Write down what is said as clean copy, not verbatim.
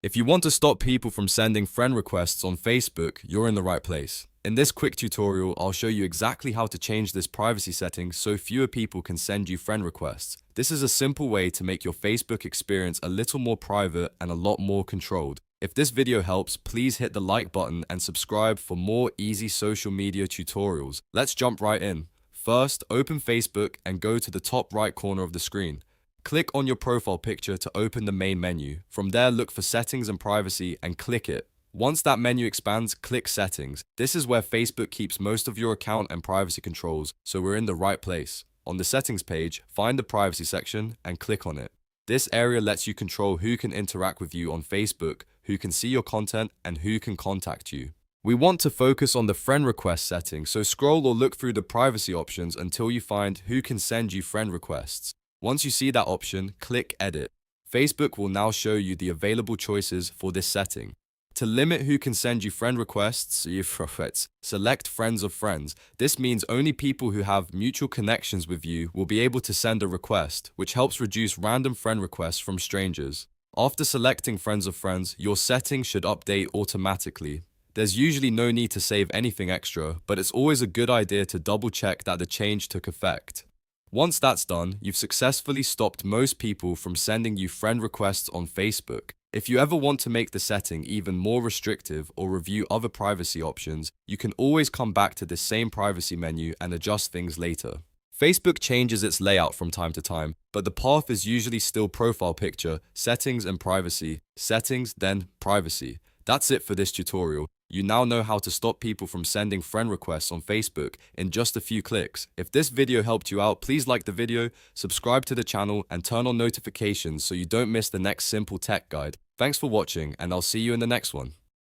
If you want to stop people from sending friend requests on Facebook, you're in the right place. In this quick tutorial, I'll show you exactly how to change this privacy setting so fewer people can send you friend requests. This is a simple way to make your Facebook experience a little more private and a lot more controlled. If this video helps, please hit the like button and subscribe for more easy social media tutorials. Let's jump right in. First, open Facebook and go to the top right corner of the screen. Click on your profile picture to open the main menu. From there, look for Settings and Privacy and click it. Once that menu expands, click Settings. This is where Facebook keeps most of your account and privacy controls, so we're in the right place. On the Settings page, find the Privacy section and click on it. This area lets you control who can interact with you on Facebook, who can see your content, and who can contact you. We want to focus on the friend request setting, so scroll or look through the privacy options until you find who can send you friend requests. Once you see that option, click Edit. Facebook will now show you the available choices for this setting. To limit who can send you friend requests, select Friends of Friends. This means only people who have mutual connections with you will be able to send a request, which helps reduce random friend requests from strangers. After selecting Friends of Friends, your setting should update automatically. There's usually no need to save anything extra, but it's always a good idea to double check that the change took effect. Once that's done, you've successfully stopped most people from sending you friend requests on Facebook. If you ever want to make the setting even more restrictive or review other privacy options, you can always come back to this same privacy menu and adjust things later. Facebook changes its layout from time to time, but the path is usually still profile picture, settings and privacy, settings, then privacy. That's it for this tutorial. You now know how to stop people from sending friend requests on Facebook in just a few clicks. If this video helped you out, please like the video, subscribe to the channel, and turn on notifications so you don't miss the next simple tech guide. Thanks for watching, and I'll see you in the next one.